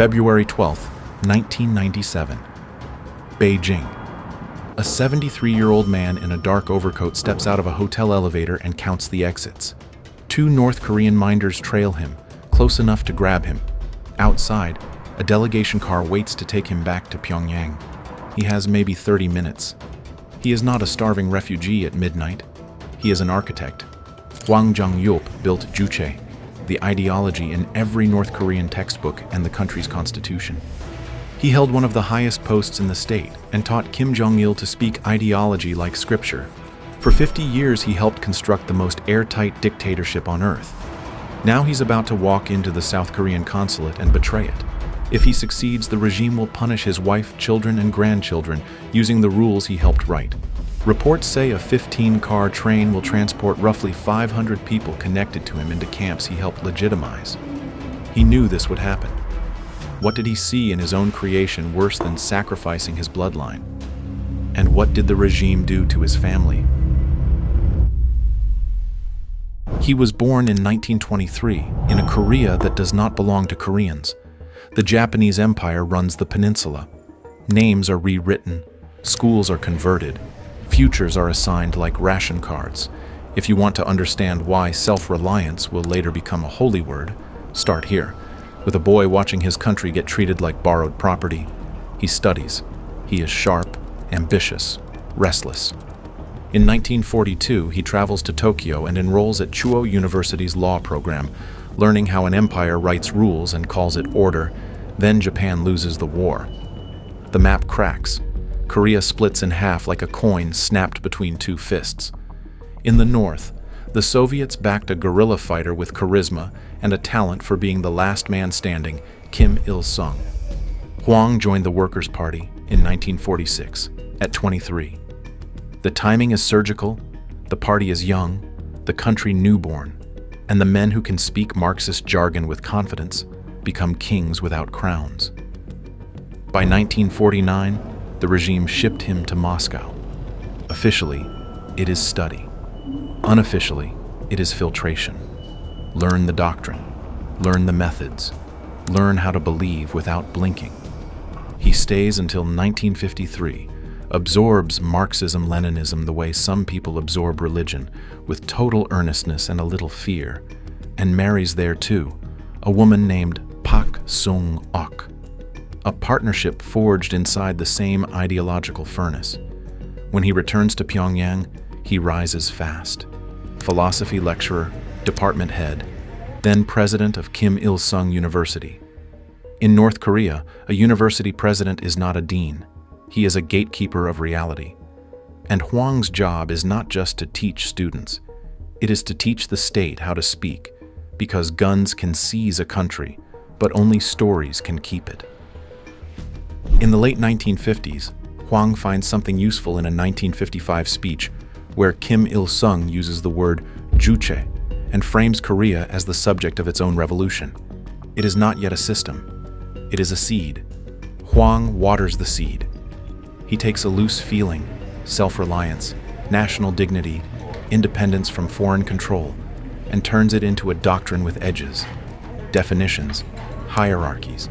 February 12, 1997. Beijing. A 73-year-old man in a dark overcoat steps out of a hotel elevator and counts the exits. 2 North Korean minders trail him, close enough to grab him. Outside, a delegation car waits to take him back to Pyongyang. He has maybe 30 minutes. He is not a starving refugee at midnight. He is an architect. Hwang Jang-yop built Juche, the ideology in every North Korean textbook and the country's constitution. He held one of the highest posts in the state and taught Kim Jong-il to speak ideology like scripture. For 50 years, he helped construct the most airtight dictatorship on earth. Now he's about to walk into the South Korean consulate and betray it. If he succeeds, the regime will punish his wife, children, and grandchildren using the rules he helped write. Reports say a 15-car train will transport roughly 500 people connected to him into camps he helped legitimize. He knew this would happen. What did he see in his own creation worse than sacrificing his bloodline? And what did the regime do to his family? He was born in 1923 in a Korea that does not belong to Koreans. The Japanese Empire runs the peninsula. Names are rewritten, schools are converted, futures are assigned like ration cards. If you want to understand why self-reliance will later become a holy word, start here, with a boy watching his country get treated like borrowed property. He studies. He is sharp, ambitious, restless. In 1942, he travels to Tokyo and enrolls at Chuo University's law program, learning how an empire writes rules and calls it order. Then Japan loses the war. The map cracks. Korea splits in half like a coin snapped between 2 fists. In the north, the Soviets backed a guerrilla fighter with charisma and a talent for being the last man standing, Kim Il-sung. Hwang joined the Workers' Party in 1946, at 23. The timing is surgical, the party is young, the country newborn, and the men who can speak Marxist jargon with confidence become kings without crowns. By 1949, the regime shipped him to Moscow. Officially, it is study. Unofficially, it is filtration. Learn the doctrine, learn the methods, learn how to believe without blinking. He stays until 1953, absorbs Marxism-Leninism the way some people absorb religion, with total earnestness and a little fear, and marries there too, a woman named Pak Sung-ok, a partnership forged inside the same ideological furnace. When he returns to Pyongyang, he rises fast. Philosophy lecturer, department head, then president of Kim Il-sung University. In North Korea, a university president is not a dean. He is a gatekeeper of reality. And Hwang's job is not just to teach students. It is to teach the state how to speak, because guns can seize a country, but only stories can keep it. In the late 1950s, Hwang finds something useful in a 1955 speech where Kim Il-sung uses the word Juche and frames Korea as the subject of its own revolution. It is not yet a system. It is a seed. Hwang waters the seed. He takes a loose feeling, self-reliance, national dignity, independence from foreign control, and turns it into a doctrine with edges, definitions, hierarchies,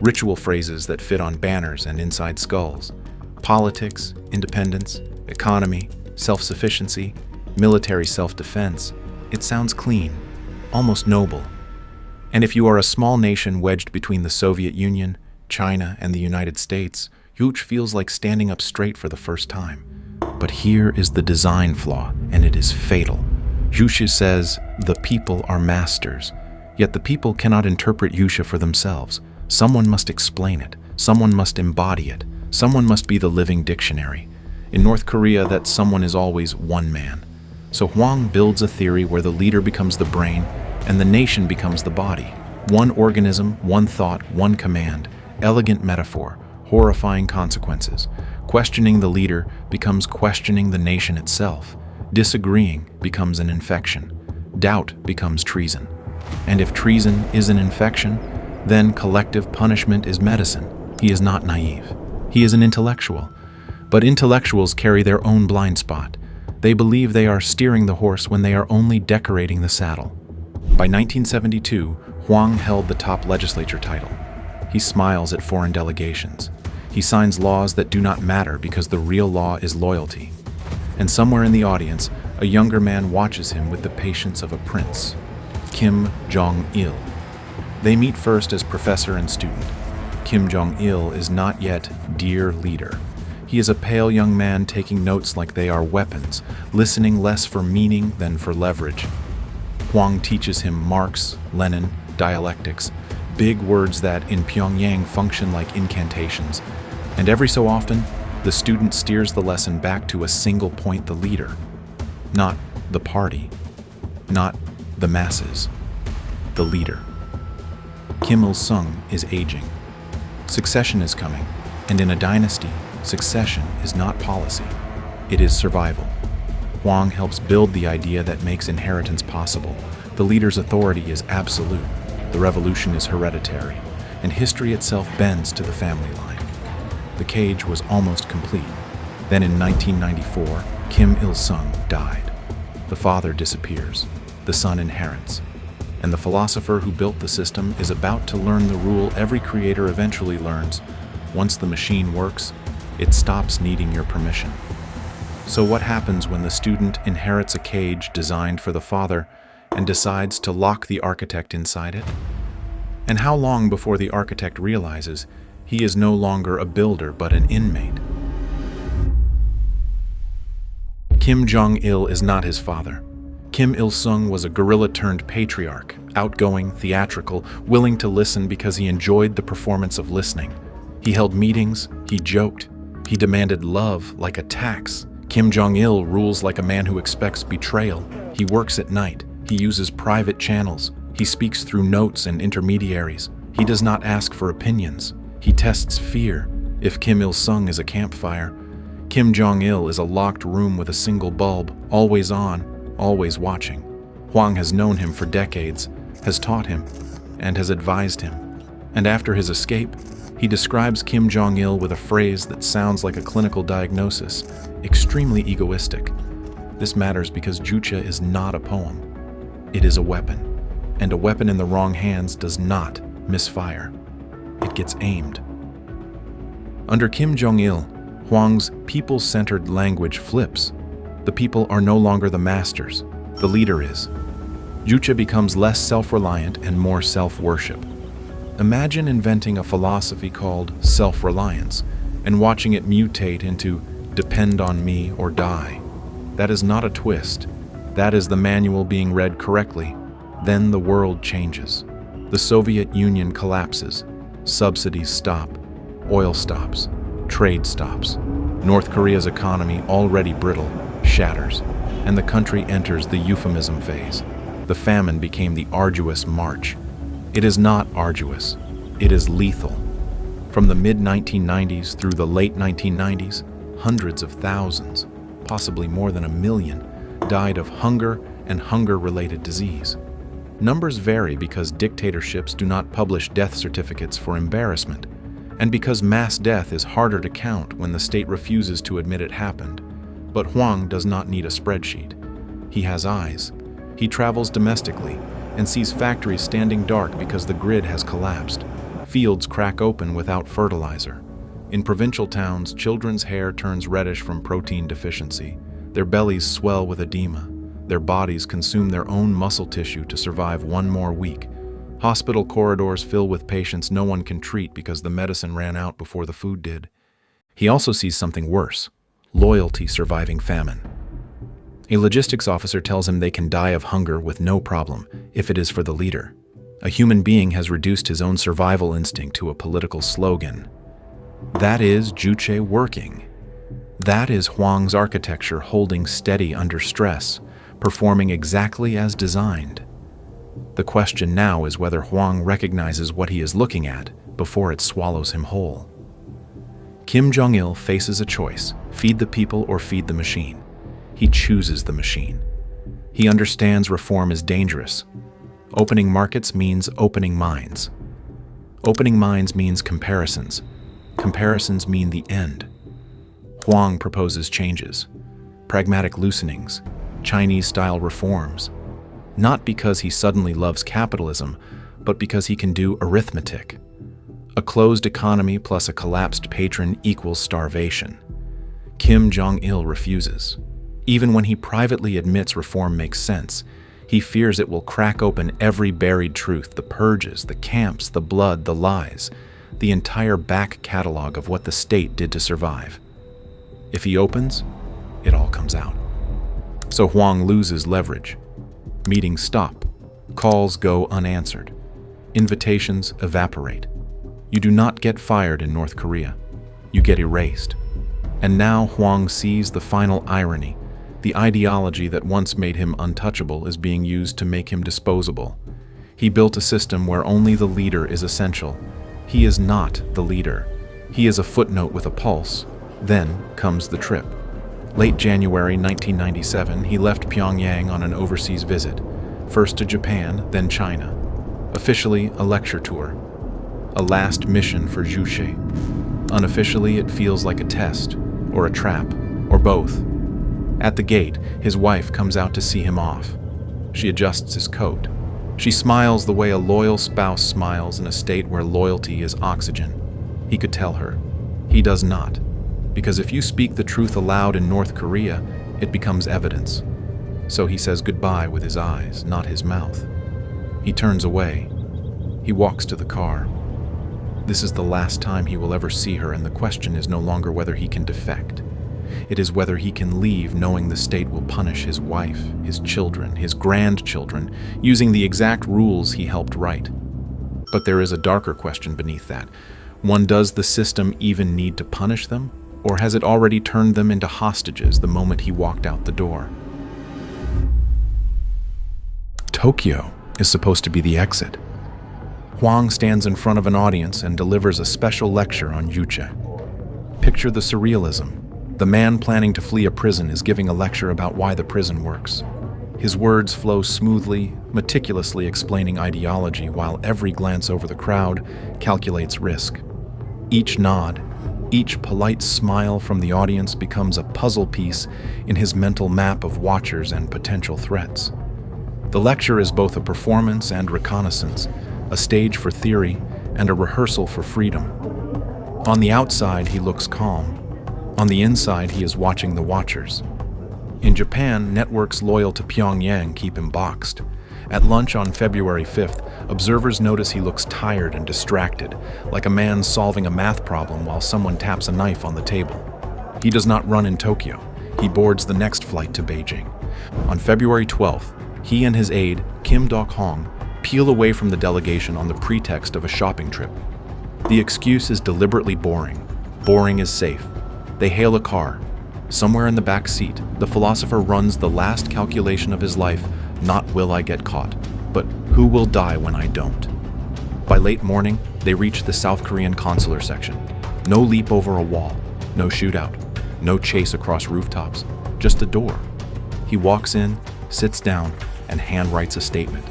ritual phrases that fit on banners and inside skulls, politics, independence, economy, self-sufficiency, military self-defense. It sounds clean, almost noble. And if you are a small nation wedged between the Soviet Union, China, and the United States, Juche feels like standing up straight for the first time. But here is the design flaw, and it is fatal. Juche says, the people are masters, yet the people cannot interpret Juche for themselves. Someone must explain it, someone must embody it, someone must be the living dictionary. In North Korea, that someone is always one man. So Hwang builds a theory where the leader becomes the brain and the nation becomes the body. One organism, one thought, one command. Elegant metaphor, horrifying consequences. Questioning the leader becomes questioning the nation itself. Disagreeing becomes an infection. Doubt becomes treason. And if treason is an infection, then collective punishment is medicine. He is not naive. He is an intellectual. But intellectuals carry their own blind spot. They believe they are steering the horse when they are only decorating the saddle. By 1972, Hwang held the top legislature title. He smiles at foreign delegations. He signs laws that do not matter because the real law is loyalty. And somewhere in the audience, a younger man watches him with the patience of a prince, Kim Jong-il. They meet first as professor and student. Kim Jong-il is not yet dear leader. He is a pale young man taking notes like they are weapons, listening less for meaning than for leverage. Hwang teaches him Marx, Lenin, dialectics, big words that in Pyongyang function like incantations. And every so often, the student steers the lesson back to a single point: the leader. Not the party. Not the masses. The leader. Kim Il-sung is aging. Succession is coming, and in a dynasty, succession is not policy. It is survival. Hwang helps build the idea that makes inheritance possible. The leader's authority is absolute. The revolution is hereditary, and history itself bends to the family line. The cage was almost complete. Then in 1994, Kim Il-sung died. The father disappears. The son inherits. And the philosopher who built the system is about to learn the rule every creator eventually learns. Once the machine works, it stops needing your permission. So what happens when the student inherits a cage designed for the father and decides to lock the architect inside it? And how long before the architect realizes he is no longer a builder but an inmate? Kim Jong-il is not his father. Kim Il-sung was a guerrilla-turned-patriarch, outgoing, theatrical, willing to listen because he enjoyed the performance of listening. He held meetings, he joked, he demanded love like a tax. Kim Jong-il rules like a man who expects betrayal. He works at night, he uses private channels, he speaks through notes and intermediaries. He does not ask for opinions. He tests fear. If Kim Il-sung is a campfire, Kim Jong-il is a locked room with a single bulb, always on, always watching. Hwang has known him for decades, has taught him, and has advised him. And after his escape, he describes Kim Jong-il with a phrase that sounds like a clinical diagnosis: extremely egoistic. This matters because Juche is not a poem. It is a weapon, and a weapon in the wrong hands does not misfire. It gets aimed. Under Kim Jong-il, Hwang's people-centered language flips. The people are no longer the masters, the leader is. Juche becomes less self-reliant and more self-worship. Imagine inventing a philosophy called self-reliance and watching it mutate into depend on me or die. That is not a twist. That is the manual being read correctly. Then the world changes. The Soviet Union collapses. Subsidies stop. Oil stops. Trade stops. North Korea's economy, already brittle, shatters, and the country enters the euphemism phase. The famine became the arduous march. It is not arduous. It is lethal. From the mid-1990s through the late 1990s, hundreds of thousands, possibly more than 1 million, died of hunger and hunger-related disease. Numbers vary because dictatorships do not publish death certificates for embarrassment, and because mass death is harder to count when the state refuses to admit it happened. But Hwang does not need a spreadsheet. He has eyes. He travels domestically and sees factories standing dark because the grid has collapsed. Fields crack open without fertilizer. In provincial towns, children's hair turns reddish from protein deficiency. Their bellies swell with edema. Their bodies consume their own muscle tissue to survive one more week. Hospital corridors fill with patients no one can treat because the medicine ran out before the food did. He also sees something worse: loyalty surviving famine. A logistics officer tells him they can die of hunger with no problem if it is for the leader. A human being has reduced his own survival instinct to a political slogan. That is Juche working. That is Hwang's architecture holding steady under stress, performing exactly as designed. The question now is whether Hwang recognizes what he is looking at before it swallows him whole. Kim Jong-il faces a choice: feed the people or feed the machine. He chooses the machine. He understands reform is dangerous. Opening markets means opening minds. Opening minds means comparisons. Comparisons mean the end. Hwang proposes changes, pragmatic loosenings, Chinese-style reforms, not because he suddenly loves capitalism, but because he can do arithmetic. A closed economy plus a collapsed patron equals starvation. Kim Jong-il refuses. Even when he privately admits reform makes sense, he fears it will crack open every buried truth, the purges, the camps, the blood, the lies, the entire back catalog of what the state did to survive. If he opens, it all comes out. So Hwang loses leverage. Meetings stop. Calls go unanswered. Invitations evaporate. You do not get fired in North Korea. You get erased. And now Hwang sees the final irony. The ideology that once made him untouchable is being used to make him disposable. He built a system where only the leader is essential. He is not the leader. He is a footnote with a pulse. Then comes the trip. Late January 1997, he left Pyongyang on an overseas visit, first to Japan, then China. Officially, a lecture tour. A last mission for Juche. Unofficially, it feels like a test, or a trap, or both. At the gate, his wife comes out to see him off. She adjusts his coat. She smiles the way a loyal spouse smiles in a state where loyalty is oxygen. He could tell her. He does not. Because if you speak the truth aloud in North Korea, it becomes evidence. So he says goodbye with his eyes, not his mouth. He turns away. He walks to the car. This is the last time he will ever see her, and the question is no longer whether he can defect. It is whether he can leave knowing the state will punish his wife, his children, his grandchildren, using the exact rules he helped write. But there is a darker question beneath that. One, does the system even need to punish them? Or has it already turned them into hostages the moment he walked out the door? Tokyo is supposed to be the exit. Hwang stands in front of an audience and delivers a special lecture on Juche. Picture the surrealism. The man planning to flee a prison is giving a lecture about why the prison works. His words flow smoothly, meticulously explaining ideology, while every glance over the crowd calculates risk. Each nod, each polite smile from the audience becomes a puzzle piece in his mental map of watchers and potential threats. The lecture is both a performance and reconnaissance, a stage for theory and a rehearsal for freedom. On the outside, he looks calm. On the inside, he is watching the watchers. In Japan, networks loyal to Pyongyang keep him boxed. At lunch on February 5th, observers notice he looks tired and distracted, like a man solving a math problem while someone taps a knife on the table. He does not run in Tokyo. He boards the next flight to Beijing. On February 12th, he and his aide, Kim Dok-hong, peel away from the delegation on the pretext of a shopping trip. The excuse is deliberately boring. Boring is safe. They hail a car. Somewhere in the back seat, the philosopher runs the last calculation of his life, not will I get caught, but who will die when I don't. By late morning, they reach the South Korean consular section. No leap over a wall, no shootout, no chase across rooftops, just a door. He walks in, sits down, and handwrites a statement.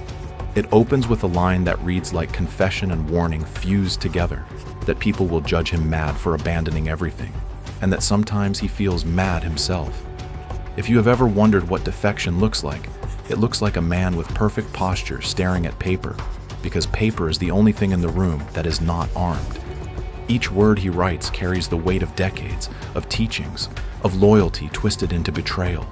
It opens with a line that reads like confession and warning fused together, that people will judge him mad for abandoning everything, and that sometimes he feels mad himself. If you have ever wondered what defection looks like, it looks like a man with perfect posture staring at paper, because paper is the only thing in the room that is not armed. Each word he writes carries the weight of decades, of teachings, of loyalty twisted into betrayal.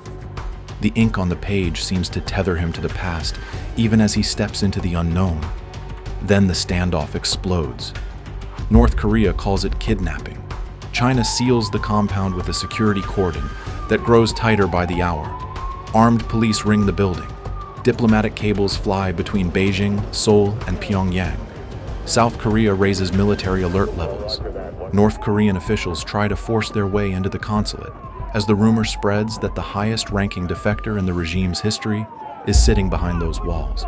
The ink on the page seems to tether him to the past, even as he steps into the unknown. Then the standoff explodes. North Korea calls it kidnapping. China seals the compound with a security cordon that grows tighter by the hour. Armed police ring the building. Diplomatic cables fly between Beijing, Seoul, and Pyongyang. South Korea raises military alert levels. North Korean officials try to force their way into the consulate, as the rumor spreads that the highest-ranking defector in the regime's history is sitting behind those walls.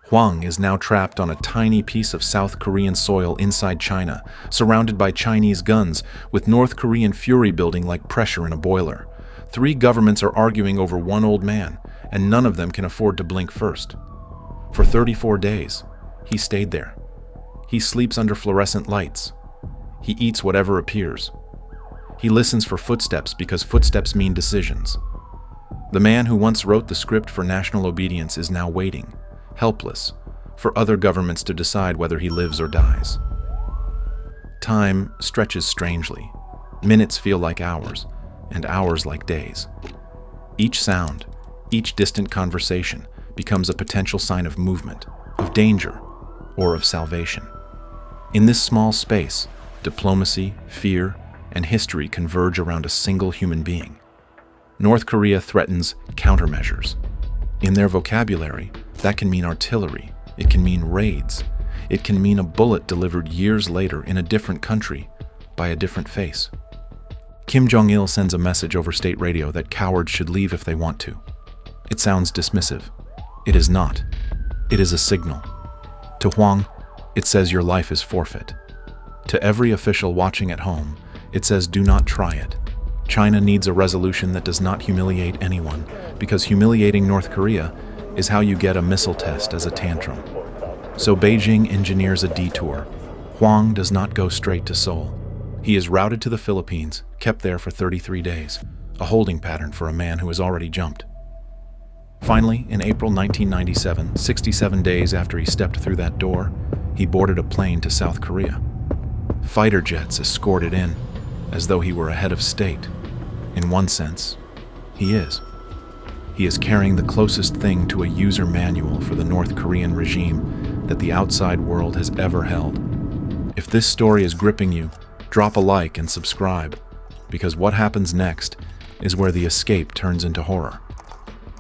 Hwang is now trapped on a tiny piece of South Korean soil inside China, surrounded by Chinese guns, with North Korean fury building like pressure in a boiler. 3 governments are arguing over one old man, and none of them can afford to blink first. For 34 days, he stayed there. He sleeps under fluorescent lights. He eats whatever appears. He listens for footsteps because footsteps mean decisions. The man who once wrote the script for national obedience is now waiting, helpless, for other governments to decide whether he lives or dies. Time stretches strangely. Minutes feel like hours, and hours like days. Each sound, each distant conversation becomes a potential sign of movement, of danger, or of salvation. In this small space, diplomacy, fear, and history converge around a single human being. North Korea threatens countermeasures. In their vocabulary, that can mean artillery, it can mean raids, it can mean a bullet delivered years later in a different country by a different face. Kim Jong-il sends a message over state radio that cowards should leave if they want to. It sounds dismissive. It is not. It is a signal. To Hwang, it says your life is forfeit. To every official watching at home, it says do not try it. China needs a resolution that does not humiliate anyone, because humiliating North Korea is how you get a missile test as a tantrum. So Beijing engineers a detour. Hwang does not go straight to Seoul. He is routed to the Philippines, kept there for 33 days, a holding pattern for a man who has already jumped. Finally, in April 1997, 67 days after he stepped through that door, he boarded a plane to South Korea. Fighter jets escorted in, as though he were a head of state. In one sense, he is. He is carrying the closest thing to a user manual for the North Korean regime that the outside world has ever held. If this story is gripping you, drop a like and subscribe, because what happens next is where the escape turns into horror.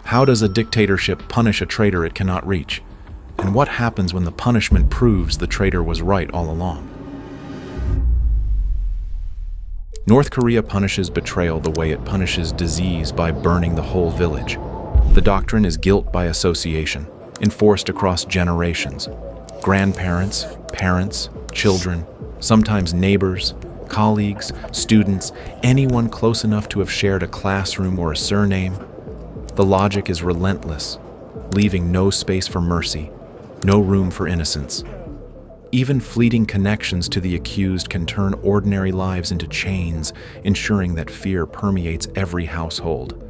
How does a dictatorship punish a traitor it cannot reach? And what happens when the punishment proves the traitor was right all along? North Korea punishes betrayal the way it punishes disease by burning the whole village. The doctrine is guilt by association, enforced across generations. Grandparents, parents, children, sometimes neighbors, colleagues, students, anyone close enough to have shared a classroom or a surname. The logic is relentless, leaving no space for mercy, no room for innocence. Even fleeting connections to the accused can turn ordinary lives into chains, ensuring that fear permeates every household.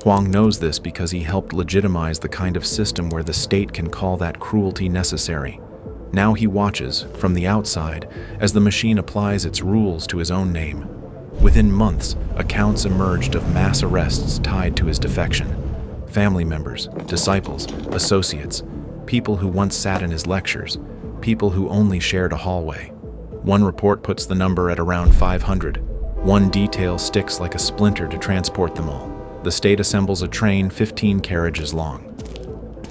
Hwang knows this because he helped legitimize the kind of system where the state can call that cruelty necessary. Now he watches, from the outside, as the machine applies its rules to his own name. Within months, accounts emerged of mass arrests tied to his defection. Family members, disciples, associates, people who once sat in his lectures, people who only shared a hallway. One report puts the number at around 500. One detail sticks like a splinter to transport them all. The state assembles a train 15 carriages long.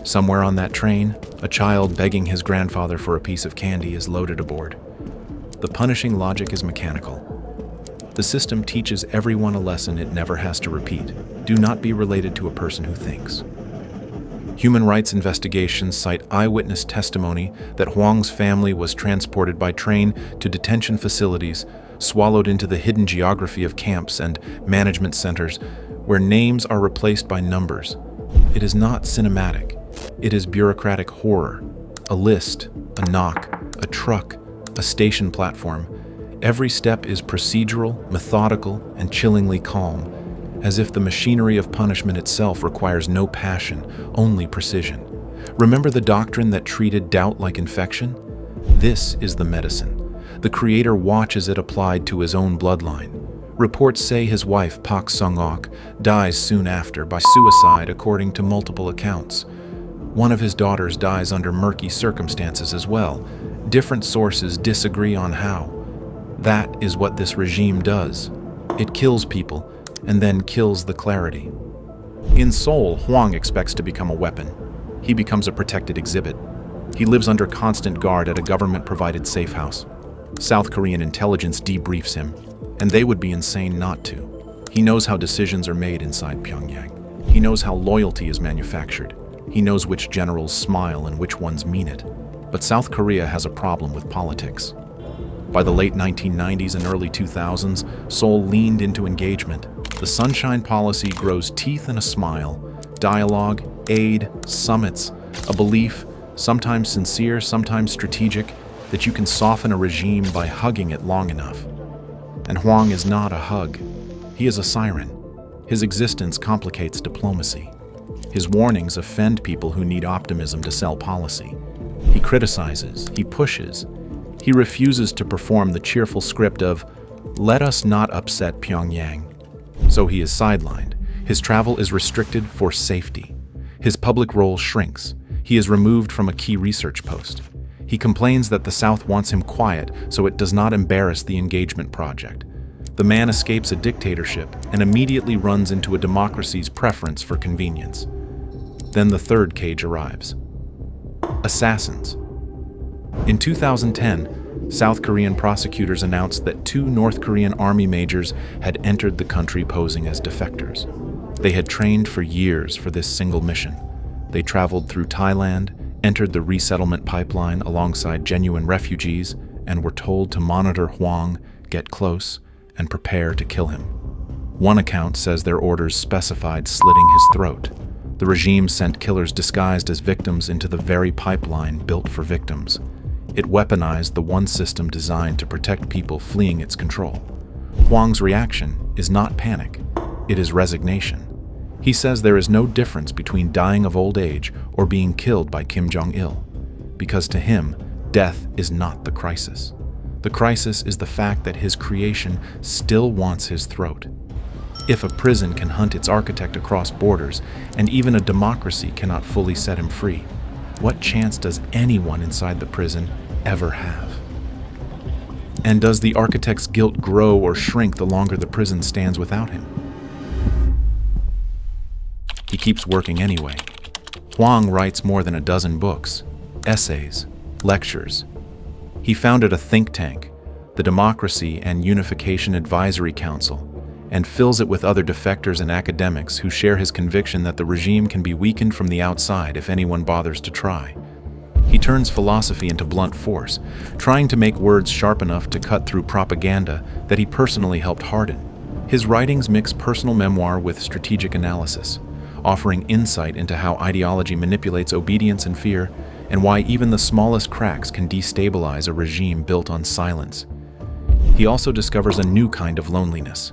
Somewhere on that train, a child begging his grandfather for a piece of candy is loaded aboard. The punishing logic is mechanical. The system teaches everyone a lesson it never has to repeat. Do not be related to a person who thinks. Human rights investigations cite eyewitness testimony that Hwang's family was transported by train to detention facilities, swallowed into the hidden geography of camps and management centers, where names are replaced by numbers. It is not cinematic. It is bureaucratic horror. A list, a knock, a truck, a station platform. Every step is procedural, methodical, and chillingly calm, as if the machinery of punishment itself requires no passion, only precision. Remember the doctrine that treated doubt like infection? This is the medicine. The creator watches it applied to his own bloodline. Reports say his wife, Pak Sung-ok, dies soon after by suicide according to multiple accounts. One of his daughters dies under murky circumstances as well. Different sources disagree on how. That is what this regime does. It kills people, and then kills the clarity. In Seoul, Hwang expects to become a weapon. He becomes a protected exhibit. He lives under constant guard at a government-provided safe house. South Korean intelligence debriefs him, and they would be insane not to. He knows how decisions are made inside Pyongyang. He knows how loyalty is manufactured. He knows which generals smile and which ones mean it. But South Korea has a problem with politics. By the late 1990s and early 2000s, Seoul leaned into engagement. The Sunshine Policy grows teeth in a smile. Dialogue, aid, summits, a belief, sometimes sincere, sometimes strategic, that you can soften a regime by hugging it long enough. And Hwang is not a hug. He is a siren. His existence complicates diplomacy. His warnings offend people who need optimism to sell policy. He criticizes, he pushes, He refuses to perform the cheerful script of, "Let us not upset Pyongyang." So he is sidelined. His travel is restricted for safety. His public role shrinks. He is removed from a key research post. He complains that the South wants him quiet so it does not embarrass the engagement project. The man escapes a dictatorship and immediately runs into a democracy's preference for convenience. Then the third cage arrives. Assassins. In 2010, South Korean prosecutors announced that 2 North Korean army majors had entered the country posing as defectors. They had trained for years for this single mission. They traveled through Thailand, entered the resettlement pipeline alongside genuine refugees, and were told to monitor Hwang, get close, and prepare to kill him. One account says their orders specified slitting his throat. The regime sent killers disguised as victims into the very pipeline built for victims. It weaponized the one system designed to protect people fleeing its control. Hwang's reaction is not panic, it is resignation. He says there is no difference between dying of old age or being killed by Kim Jong-il, because to him, death is not the crisis. The crisis is the fact that his creation still wants his throat. If a prison can hunt its architect across borders, and even a democracy cannot fully set him free, what chance does anyone inside the prison ever have? And does the architect's guilt grow or shrink the longer the prison stands without him? He keeps working anyway. Hwang writes more than a dozen books, essays, lectures. He founded a think tank, the Democracy and Unification Advisory Council, and fills it with other defectors and academics who share his conviction that the regime can be weakened from the outside if anyone bothers to try. He turns philosophy into blunt force, trying to make words sharp enough to cut through propaganda that he personally helped harden. His writings mix personal memoir with strategic analysis, offering insight into how ideology manipulates obedience and fear, and why even the smallest cracks can destabilize a regime built on silence. He also discovers a new kind of loneliness.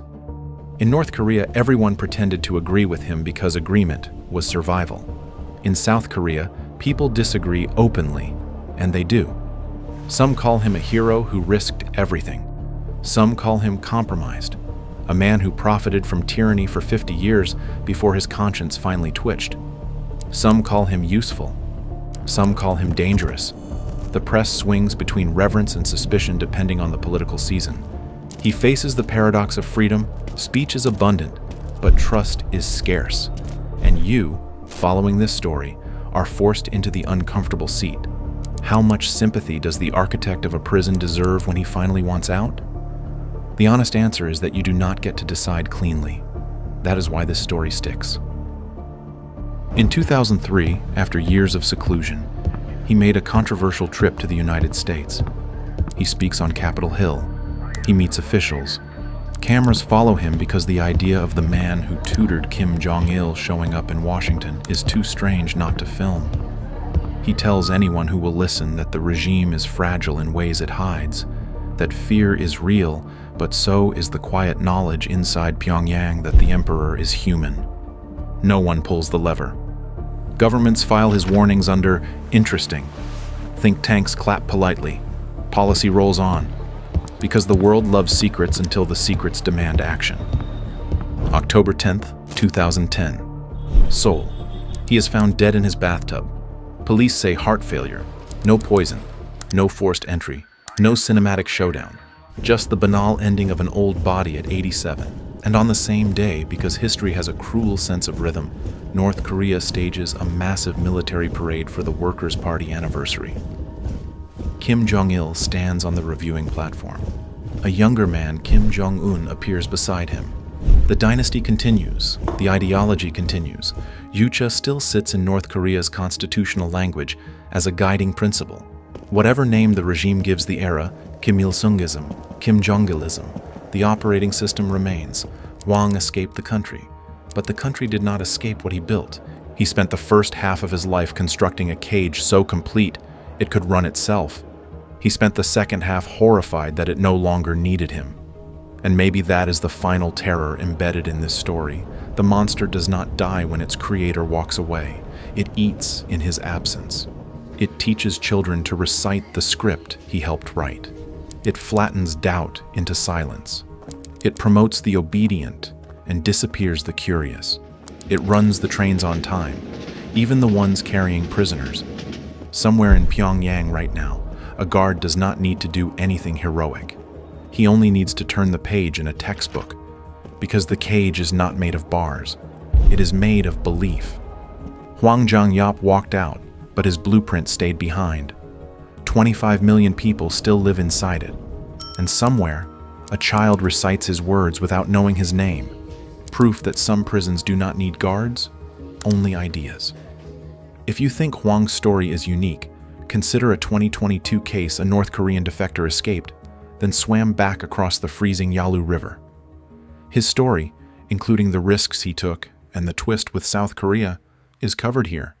In North Korea, everyone pretended to agree with him because agreement was survival. In South Korea, people disagree openly, and they do. Some call him a hero who risked everything. Some call him compromised, a man who profited from tyranny for 50 years before his conscience finally twitched. Some call him useful. Some call him dangerous. The press swings between reverence and suspicion depending on the political season. He faces the paradox of freedom. Speech is abundant, but trust is scarce. And you, following this story, are forced into the uncomfortable seat. How much sympathy does the architect of a prison deserve when he finally wants out? The honest answer is that you do not get to decide cleanly. That is why this story sticks. In 2003, after years of seclusion, he made a controversial trip to the United States. He speaks on Capitol Hill. He meets officials. Cameras follow him because the idea of the man who tutored Kim Jong-il showing up in Washington is too strange not to film. He tells anyone who will listen that the regime is fragile in ways it hides, that fear is real, but so is the quiet knowledge inside Pyongyang that the emperor is human. No one pulls the lever. Governments file his warnings under interesting. Think tanks clap politely. Policy rolls on. Because the world loves secrets until the secrets demand action. October 10th, 2010. Seoul. He is found dead in his bathtub. Police say heart failure. No poison. No forced entry. No cinematic showdown. Just the banal ending of an old body at 87. And on the same day, because history has a cruel sense of rhythm, North Korea stages a massive military parade for the Workers' Party anniversary. Kim Jong-il stands on the reviewing platform. A younger man, Kim Jong-un, appears beside him. The dynasty continues. The ideology continues. Juche still sits in North Korea's constitutional language as a guiding principle. Whatever name the regime gives the era, Kim Il-sungism, Kim Jong-ilism, the operating system remains. Hwang escaped the country. But the country did not escape what he built. He spent the first half of his life constructing a cage so complete it could run itself. He spent the second half horrified that it no longer needed him. And maybe that is the final terror embedded in this story. The monster does not die when its creator walks away. It eats in his absence. It teaches children to recite the script he helped write. It flattens doubt into silence. It promotes the obedient and disappears the curious. It runs the trains on time, even the ones carrying prisoners. Somewhere in Pyongyang right now, a guard does not need to do anything heroic. He only needs to turn the page in a textbook, because the cage is not made of bars. It is made of belief. Hwang Jang-yop walked out, but his blueprint stayed behind. 25 million people still live inside it. And somewhere, a child recites his words without knowing his name. Proof that some prisons do not need guards, only ideas. If you think Hwang's story is unique, consider a 2022 case a North Korean defector escaped, then swam back across the freezing Yalu River. His story, including the risks he took and the twist with South Korea, is covered here.